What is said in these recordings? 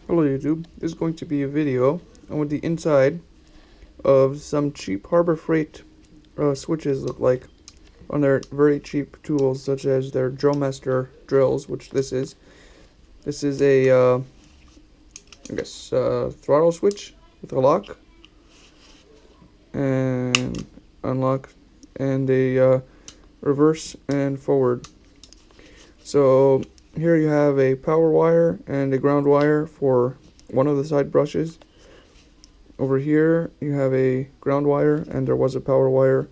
Hello YouTube, this is going to be a video on what the inside of some cheap Harbor Freight switches look like on their very cheap tools, such as their Drillmaster drills, which this is. This is a, throttle switch with a lock and unlock and a reverse and forward. So here you have a power wire and a ground wire for one of the side brushes. Over here you have a ground wire and there was a power wire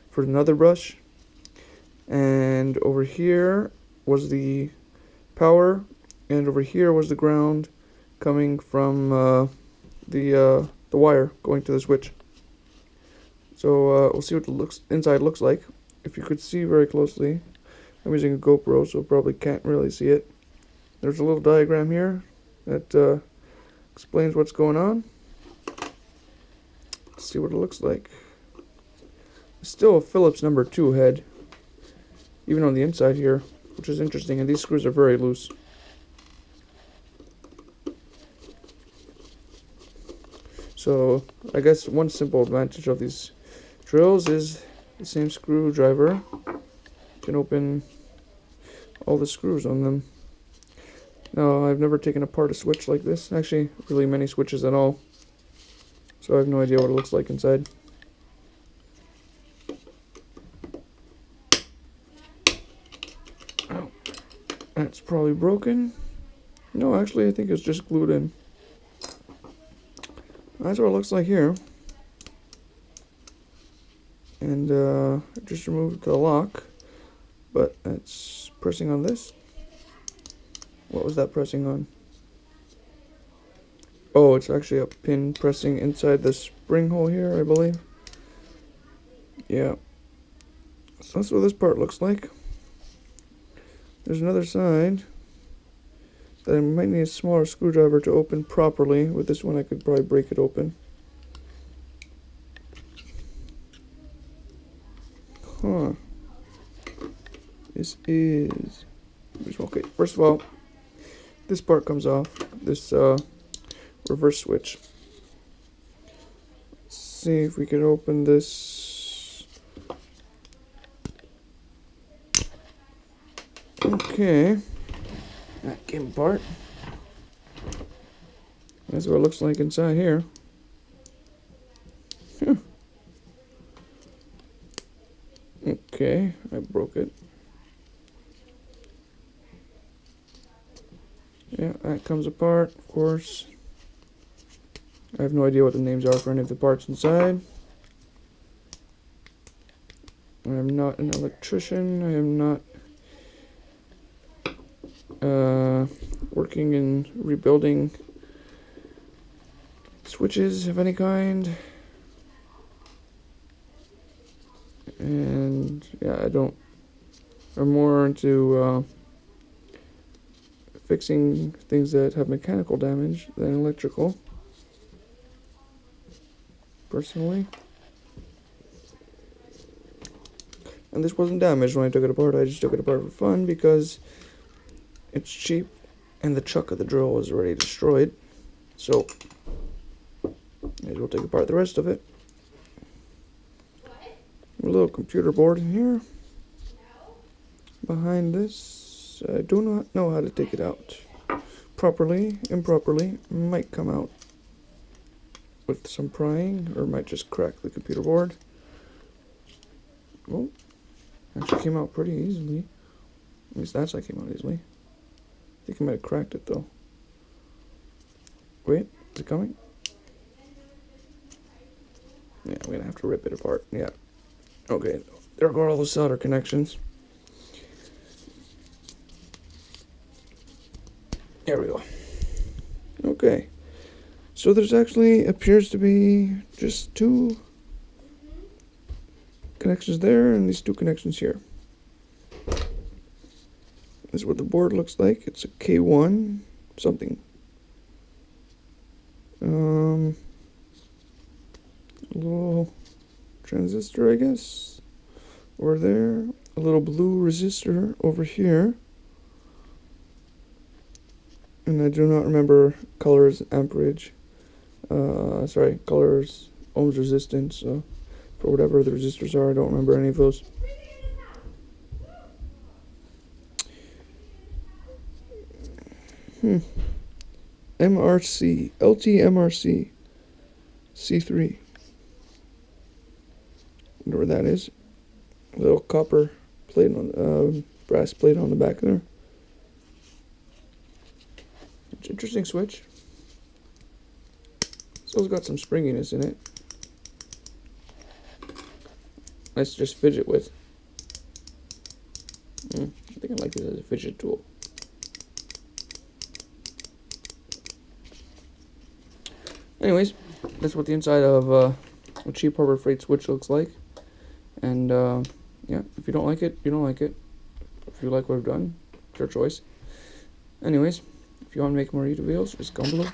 for another brush. And over here was the power, and over here was the ground coming from the wire going to the switch. So we'll see what the inside looks like. If you could see very closely, I'm using a GoPro, so probably can't really see it. There's a little diagram here that explains what's going on. Let's see what it looks like. It's still a Phillips number 2 head, even on the inside here, which is interesting, and these screws are very loose. So I guess one simple advantage of these drills is the same screwdriver can open all the screws on them. Now, I've never taken apart a switch like this, actually really many switches at all, so I have no idea what it looks like inside. Oh, that's probably broken. No, actually I think it's just glued in. That's what it looks like here. And I just removed the lock, but it's pressing on this. What was that pressing on? Oh, it's actually a pin pressing inside the spring hole here, I believe. Yeah. So that's what this part looks like. There's another side that I might need a smaller screwdriver to open properly. With this one I could probably break it open. Huh. This is... Okay, first of all, this part comes off, this reverse switch. Let's see if we can open this. Okay, that came apart. That's what it looks like inside here. Okay, I broke it. Yeah, that comes apart, of course. I have no idea what the names are for any of the parts inside. I am not an electrician. I am not working in rebuilding switches of any kind. And yeah, I'm more into fixing things that have mechanical damage than electrical, personally. And this wasn't damaged when I took it apart. I just took it apart for fun because it's cheap and the chuck of the drill was already destroyed. So may as well take apart the rest of it. A little computer board in here. Behind this, I do not know how to take it out properly. Improperly, might come out with some prying, or might just crack the computer board. Oh, actually came out pretty easily. At least that's how it came out easily. I think I might have cracked it though. Wait, is it coming? Yeah, I'm gonna have to rip it apart. Yeah. Okay, there go all the solder connections. There we go. Okay, so there's actually appears to be just 2 connections there and these 2 connections here. This is what the board looks like. It's a K1 something. A little transistor, I guess, over there. A little blue resistor over here. And I do not remember colors, amperage, colors, ohms resistance, for whatever the resistors are. I don't remember any of those. MRC, LTMRC, C3. Wonder where that is. A little copper plate on, brass plate on the back there. It's an interesting switch. Still got some springiness in it. Nice to just fidget with. I think I like this as a fidget tool. Anyways, that's what the inside of a cheap Harbor Freight switch looks like. And yeah, if you don't like it, you don't like it. If you like what I've done, it's your choice. Anyways, if you want to make more YouTube videos, just comment below.